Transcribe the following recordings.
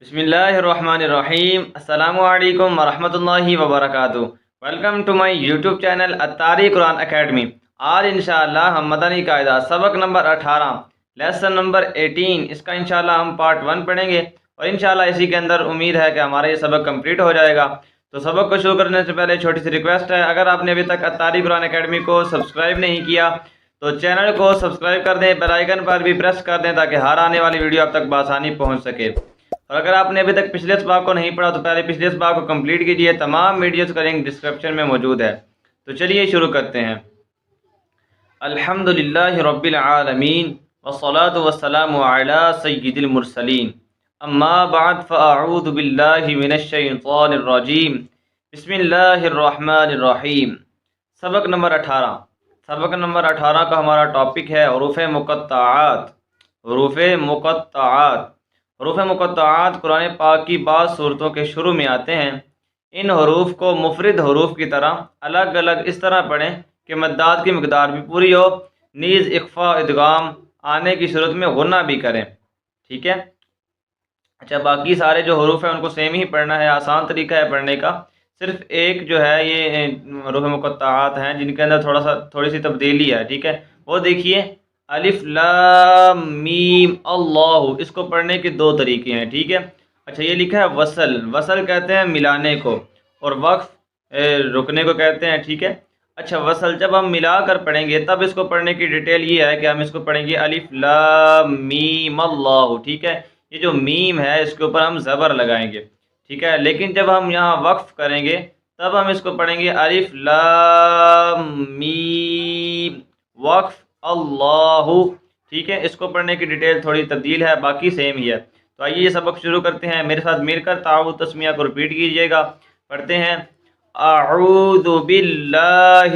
بسم اللہ الرحمن الرحیم۔ السلام علیکم ورحمۃ اللہ وبرکاتہ۔ Welcome to my YouTube channel Atari Quran Academy. آج انشاءاللہ ہم مدنی قاعدہ سبق نمبر 18 لیسن نمبر 18 اس کا انشاءاللہ ہم پارٹ 1 پڑھیں گے، اور انشاءاللہ اسی کے اندر امید ہے کہ ہمارا یہ سبق کمپلیٹ ہو جائے گا۔ تو سبق کو شروع کرنے سے پہلے چھوٹی سی ریکویسٹ ہے، اگر آپ نے ابھی تک اتاری قرآن اکیڈمی کو سبسکرائب نہیں کیا تو چینل کو سبسکرائب کر دیں، بیل آئیکن پر بھی پریس کر دیں تاکہ ہر آنے والی ویڈیو آپ تک بآسانی پہنچ سکے۔ اور اگر آپ نے ابھی تک پچھلے اسباق کو نہیں پڑھا تو پہلے پچھلے اسباق کو کمپلیٹ کیجئے، تمام ویڈیوز کا لنک ڈسکرپشن میں موجود ہے۔ تو چلیے شروع کرتے ہیں۔ الحمدللہ رب العالمین والصلاة والسلام علی سید المرسلین، اما بعد فاعوذ باللہ من الشیطان الرجیم، بسم اللہ الرحمن الرحیم۔ سبق نمبر 18 کا ہمارا ٹاپک ہے حروف مقطعات۔ حروف مقطعات حروف مقطعات قرآن پاک کی بعض صورتوں کے شروع میں آتے ہیں۔ ان حروف کو مفرد حروف کی طرح الگ الگ اس طرح پڑھیں کہ مدات کی مقدار بھی پوری ہو، نیز اخفا ادغام آنے کی صورت میں غنہ بھی کریں، ٹھیک ہے۔ اچھا، باقی سارے جو حروف ہیں ان کو سیم ہی پڑھنا ہے، آسان طریقہ ہے پڑھنے کا۔ صرف ایک جو ہے یہ حروف مقطعات ہیں جن کے اندر تھوڑی سی تبدیلی ہے، ٹھیک ہے۔ وہ دیکھیے الف لام میم اللہ، اس کو پڑھنے کے دو طریقے ہیں، ٹھیک ہے۔ اچھا، یہ لکھا ہے وصل کہتے ہیں ملانے کو، اور وقف رکنے کو کہتے ہیں، ٹھیک ہے۔ اچھا، وصل جب ہم ملا کر پڑھیں گے تب اس کو پڑھنے کی ڈیٹیل یہ ہے کہ ہم اس کو پڑھیں گے الف لام میم اللہ، ٹھیک ہے۔ یہ جو میم ہے اس کے اوپر ہم زبر لگائیں گے، ٹھیک ہے۔ لیکن جب ہم یہاں وقف کریں گے تب ہم اس کو پڑھیں گے الف لام میم وقف اللہ، ٹھیک ہے۔ اس کو پڑھنے کی ڈیٹیل تھوڑی تبدیل ہے، باقی سیم ہی ہے۔ تو آئیے یہ سبق شروع کرتے ہیں، میرے ساتھ مل کر تعاوذ تسمیہ کو رپیٹ کیجئے گا۔ پڑھتے ہیں اعوذ باللہ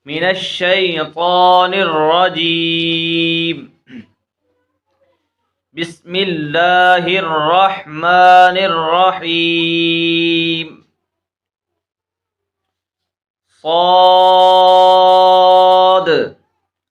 من الشیطان الرجیم، بسم اللہ الرحمن الرحیم، صاد۔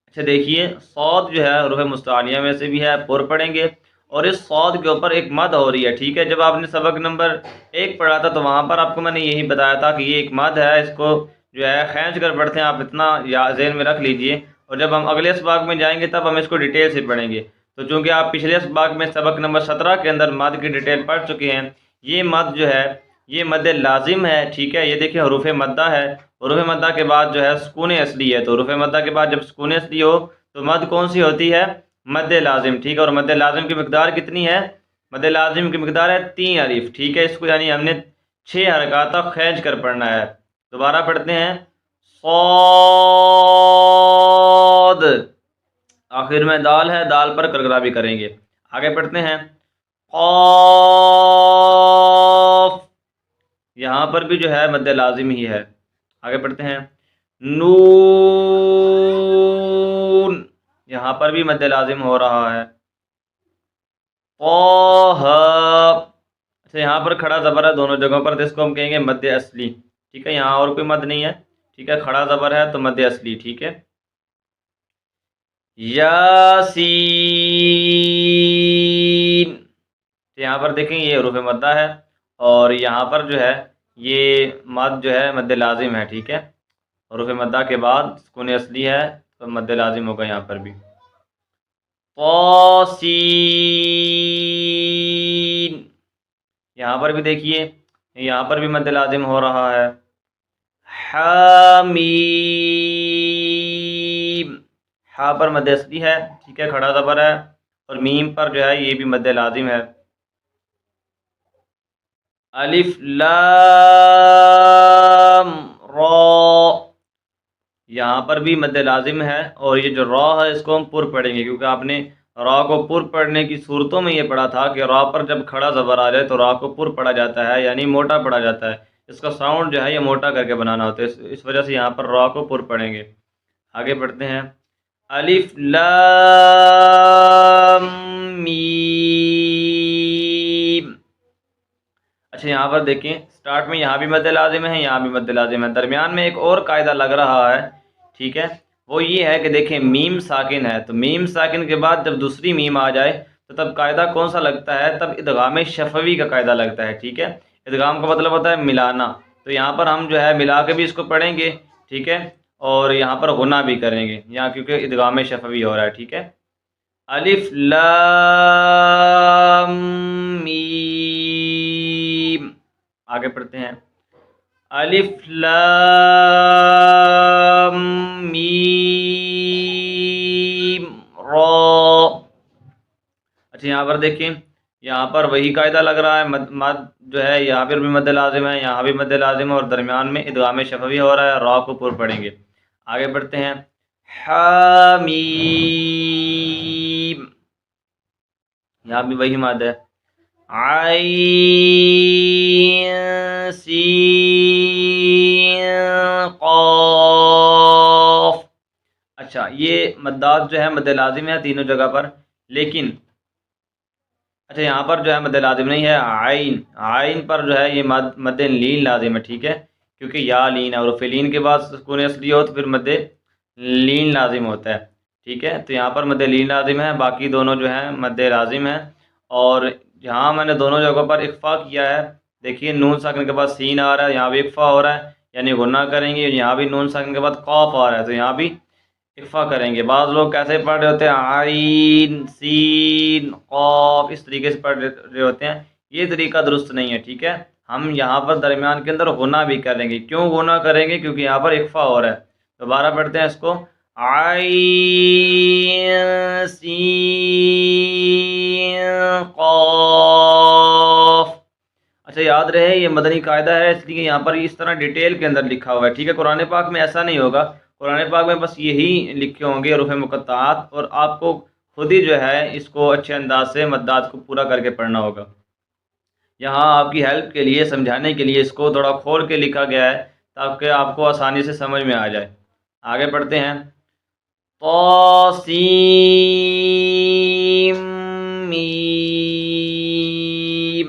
اچھا دیکھیے، صاد جو ہے حروف مستعلیہ میں سے بھی ہے، پر پڑھیں گے، اور اس صاد کے اوپر ایک مد ہو رہی ہے، ٹھیک ہے۔ جب آپ نے سبق نمبر 1 پڑھا تھا تو وہاں پر آپ کو میں نے یہی بتایا تھا کہ یہ ایک مد ہے، اس کو جو ہے کھینچ کر پڑھتے ہیں، آپ اتنا ذہن میں رکھ لیجئے۔ اور جب ہم اگلے اسباق میں جائیں گے تب ہم اس کو ڈیٹیل سے پڑھیں گے۔ تو چونکہ آپ پچھلے اسباق میں سبق نمبر 17 کے اندر مد کی ڈیٹیل پڑھ چکے ہیں، یہ مد جو ہے یہ مد لازم ہے، ٹھیک ہے۔ یہ دیکھیں حروف مدہ ہے، حروف مدہ کے بعد جو ہے سکون اصلی ہے، تو حروف مدہ کے بعد جب سکون اصلی ہو تو مد کون سی ہوتی ہے؟ مد لازم، ٹھیک ہے۔ اور مد لازم کی مقدار کتنی ہے؟ مد لازم کی مقدار ہے 3 الف، ٹھیک ہے۔ اس کو یعنی ہم نے 6 حرکات تک کھینچ کر پڑھنا ہے۔ دوبارہ پڑھتے ہیں صاد، آخر میں دال ہے، دال پر کرکرا بھی کریں گے۔ آگے پڑھتے ہیں قاف، یہاں پر بھی جو ہے مد لازم ہی ہے۔ آگے پڑھتے ہیں نون، یہاں پر بھی مد لازم ہو رہا ہے۔ طہ، اچھا یہاں پر کھڑا زبر ہے دونوں جگہوں پر، تو اس کو ہم کہیں گے مد اصلی، ٹھیک ہے۔ یہاں اور کوئی مد نہیں ہے، ٹھیک ہے، کھڑا زبر ہے تو مد اصلی، ٹھیک ہے۔ یاسین، یہاں پر دیکھیں یہ حروف مدہ ہے، اور یہاں پر جو ہے یہ مد جو ہے مد لازم ہے، ٹھیک ہے۔ حروف مدہ کے بعد سکون اصلی ہے تو مد لازم ہوگا یہاں پر بھی۔ طاسین، یہاں پر بھی دیکھیے یہاں پر بھی مد لازم ہو رہا ہے۔ حامیم، ہا پر مد اصلی ہے، ٹھیک ہے، کھڑا زبر ہے، اور میم پر جو ہے یہ بھی مد لازم ہے۔ الف لام را، یہاں پر بھی مد لازم ہے، اور یہ جو را ہے اس کو ہم پر پڑھیں گے، کیونکہ آپ نے را کو پر پڑھنے کی صورتوں میں یہ پڑھا تھا کہ را پر جب کھڑا زبر آ جائے تو را کو پر پڑھا جاتا ہے، یعنی موٹا پڑھا جاتا ہے۔ اس کا ساؤنڈ جو ہے یہ موٹا کر کے بنانا ہوتا ہے، اس وجہ سے یہاں پر را کو پر پڑھیں گے۔ آگے پڑھتے ہیں الف لام میم۔ اچھا یہاں پر دیکھیں سٹارٹ میں یہاں بھی مد لازم ہے، یہاں بھی مد لازم ہے، درمیان میں ایک اور قاعدہ لگ رہا ہے، ٹھیک ہے۔ وہ یہ ہے کہ دیکھیں میم ساکن ہے، تو میم ساکن کے بعد جب دوسری میم آ جائے تو تب قاعدہ کون سا لگتا ہے؟ تب ادغام شفوی کا قاعدہ لگتا ہے، ٹھیک ہے۔ ادغام کا مطلب ہوتا ہے ملانا، تو یہاں پر ہم جو ہے ملا کے بھی اس کو پڑھیں گے، ٹھیک ہے، اور یہاں پر غنہ بھی کریں گے یہاں، کیونکہ ادغام شفوی ہو رہا ہے، ٹھیک ہے۔ الف لام میم، آگے پڑھتے ہیں۔ الف لام میم را۔ اچھا یہاں پر دیکھیں، یہاں پر وہی قاعدہ لگ رہا ہے، مد جو ہے یہاں پر بھی مد لازم ہے، یہاں بھی مد لازم ہے، اور درمیان میں ادغام شفوی ہو رہا ہے، را کو پر پڑھیں گے۔ آگے بڑھتے ہیں۔ حامیم، یہاں بھی وہی مد ہے۔ عین سین قاف۔ اچھا یہ مدات جو ہے مد لازم ہے تینوں جگہ پر، لیکن اچھا یہاں پر جو ہے مد لازم نہیں ہے، عین پر جو ہے یہ مد لین لازم ہے، ٹھیک ہے، کیونکہ یا لین ہے، اور فلین کے بعد سکون اصلی ہو تو پھر مد لین لازم ہوتا ہے، ٹھیک ہے۔ تو یہاں پر مد لین لازم ہے، باقی دونوں جو ہیں مد لازم ہے، اور یہاں میں نے دونوں جگہوں پر اخفا کیا ہے، دیکھیے نون ساکن کے بعد سین آ رہا ہے، یہاں بھی اخفا ہو رہا ہے، یعنی غنہ کریں گے، یہاں بھی نون ساکن کے بعد قاف آ رہا ہے تو یہاں بھی اخفا کریں گے۔ بعض لوگ کیسے پڑھ رہے ہوتے ہیں، عین سین قاف، اس طریقے سے پڑھ رہے ہوتے ہیں، یہ طریقہ درست نہیں ہے، ٹھیک ہے۔ ہم یہاں پر درمیان کے اندر غنہ بھی کریں گے، کیوں غنہ کریں گے؟ کیونکہ یہاں پر اخفا ہو رہا ہے۔ دوبارہ پڑھتے ہیں اس کو، عین سین قاف۔ اچھا یاد رہے یہ مدنی قاعدہ ہے، اس لیے یہاں پر اس طرح ڈیٹیل کے اندر لکھا ہوا ہے، ٹھیک ہے۔ قرآن پاک میں ایسا نہیں ہوگا، قرآن پاک میں بس یہی لکھے ہوں گے حروف مقطعات، اور آپ کو خود ہی جو ہے اس کو اچھے انداز سے مدات کو پورا کر کے پڑھنا ہوگا۔ یہاں آپ کی ہیلپ کے لیے، سمجھانے کے لیے اس کو تھوڑا کھول کے لکھا گیا ہے تاکہ آپ کو آسانی سے سمجھ میں آ جائے۔ آگے پڑھتے ہیں۔ طاسیم میم،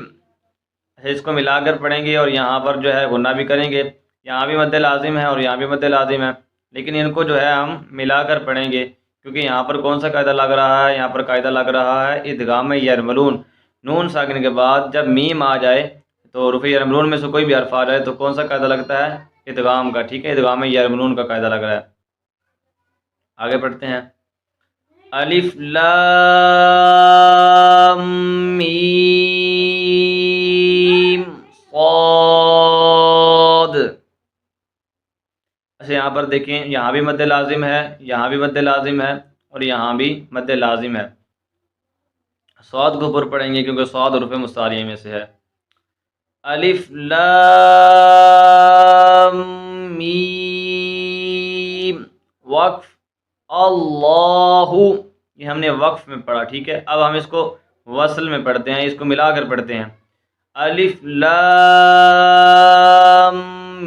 اس کو ملا کر پڑھیں گے، اور یہاں پر جو ہے غنہ بھی کریں گے، یہاں بھی مد لازم ہے اور یہاں بھی مد لازم ہے، لیکن ان کو جو ہے ہم ملا کر پڑھیں گے، کیونکہ یہاں پر کون سا قاعدہ لگ رہا ہے؟ یہاں پر قاعدہ لگ رہا ہے ادغام یرملون، نون ساکن کے بعد جب میم آ جائے تو حروف یرملون میں سے کوئی بھی حرف آ جائے تو کون سا قاعدہ لگتا ہے؟ ادغام کا، ٹھیک ہے، ادغام یرملون کا قاعدہ لگ رہا ہے۔ آگے پڑھتے ہیں۔ الف لام میم صاد۔ اچھا یہاں پر دیکھیں، یہاں بھی مد لازم ہے، یہاں بھی مد لازم ہے، اور یہاں بھی مد لازم ہے۔ صاد کو پر پڑھیں گے کیونکہ صاد حروف مستعاریہ میں سے ہے۔ الف لام میم وقف اللہ، یہ ہم نے وقف میں پڑھا، ٹھیک ہے۔ اب ہم اس کو وصل میں پڑھتے ہیں، اس کو ملا کر پڑھتے ہیں۔ الف لام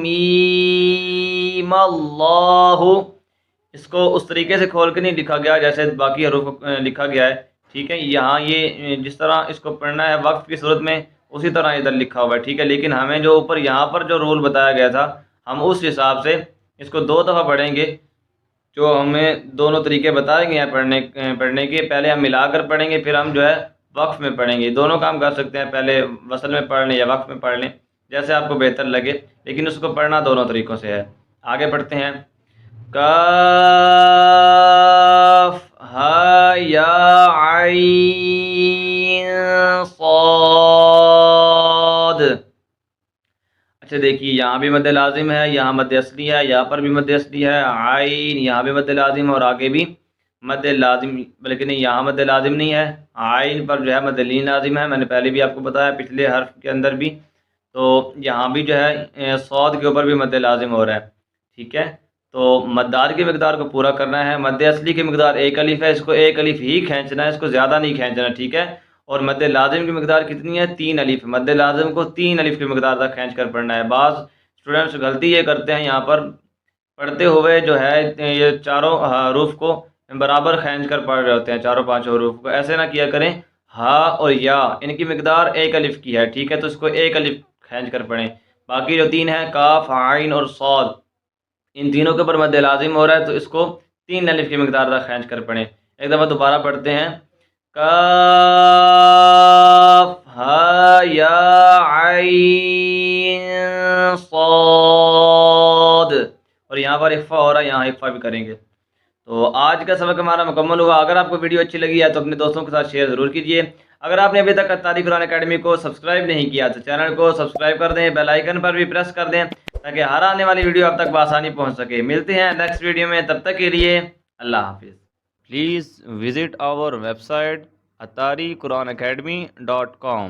میم اللہ، اس کو اس طریقے سے کھول کے نہیں لکھا گیا جیسے باقی حروف لکھا گیا ہے، ٹھیک ہے۔ یہاں یہ جس طرح اس کو پڑھنا ہے وقف کی صورت میں اسی طرح ادھر لکھا ہوا ہے، ٹھیک ہے، لیکن ہمیں جو اوپر یہاں پر جو رول بتایا گیا تھا ہم اس حساب سے اس کو 2 دفعہ پڑھیں گے، جو ہمیں دونوں طریقے بتائے گئے ہیں پڑھنے کے، پہلے ہم ملا کر پڑھیں گے، پھر ہم جو ہے وقف میں پڑھیں گے، دونوں کام کر سکتے ہیں، پہلے وصل میں پڑھ لیں یا وقف میں پڑھ لیں، جیسے آپ کو بہتر لگے، لیکن اس کو پڑھنا دونوں طریقوں سے ہے۔ آگے پڑھتے ہیں۔ کاف ہا یا عین صاد۔ اچھا دیکھیے یہاں بھی مد لازم ہے، یہاں مد اصلی ہے، یہاں پر بھی مد اصلی ہے، عین یہاں بھی مد لازم ہے اور آگے بھی مد لازم، بلکہ نہیں یہاں مد لازم نہیں ہے، عین پر جو ہے مد لین لازم ہے، میں نے پہلے بھی آپ کو بتایا پچھلے حرف کے اندر بھی، تو یہاں بھی جو ہے صاد کے اوپر بھی مد لازم ہو رہا ہے، ٹھیک ہے۔ تو مدار کی مقدار کو پورا کرنا ہے، مد اصلی کی مقدار 1 الف ہے، اس کو 1 الف ہی کھینچنا ہے، اس کو زیادہ نہیں کھینچنا، ٹھیک ہے۔ اور مد لازم کی مقدار کتنی ہے؟ 3 الف، مد لازم کو 3 الف کی مقدار تک کھینچ کر پڑھنا ہے۔ بعض اسٹوڈنٹس غلطی یہ کرتے ہیں یہاں پر پڑھتے ہوئے جو ہے یہ چاروں حروف کو برابر کھینچ کر پڑھ رہے ہوتے ہیں، چاروں 5 حروف کو، ایسے نہ کیا کریں۔ ہا اور یا ان کی مقدار 1 الف کی ہے، ٹھیک ہے، تو اس کو 1 الف کھینچ کر پڑھیں، باقی جو 3 ہیں کاف عین اور صاد ان تینوں کے اوپر مد لازم ہو رہا ہے تو اس کو 3 الف کی مقدار تک کھینچ کر پڑھیں۔ ایک دفعہ دوبارہ پڑھتے ہیں۔ کاف ہا یا عین صاد، اور یہاں پر اخفا ہو رہا ہے، یہاں اخفا بھی کریں گے۔ تو آج کا سبق ہمارا مکمل ہوا۔ اگر آپ کو ویڈیو اچھی لگی ہے تو اپنے دوستوں کے ساتھ شیئر ضرور کیجیے۔ اگر آپ نے ابھی تک اتاری قرآن اکیڈمی کو سبسکرائب نہیں کیا تو چینل کو سبسکرائب کر دیں، بیل آئیکن پر بھی پریس کر دیں تاکہ ہر آنے والی ویڈیو آپ تک بآسانی پہنچ سکے۔ ملتے ہیں نیکسٹ ویڈیو میں، تب تک کے لیے اللہ حافظ۔ Please visit our website atariquranacademy.com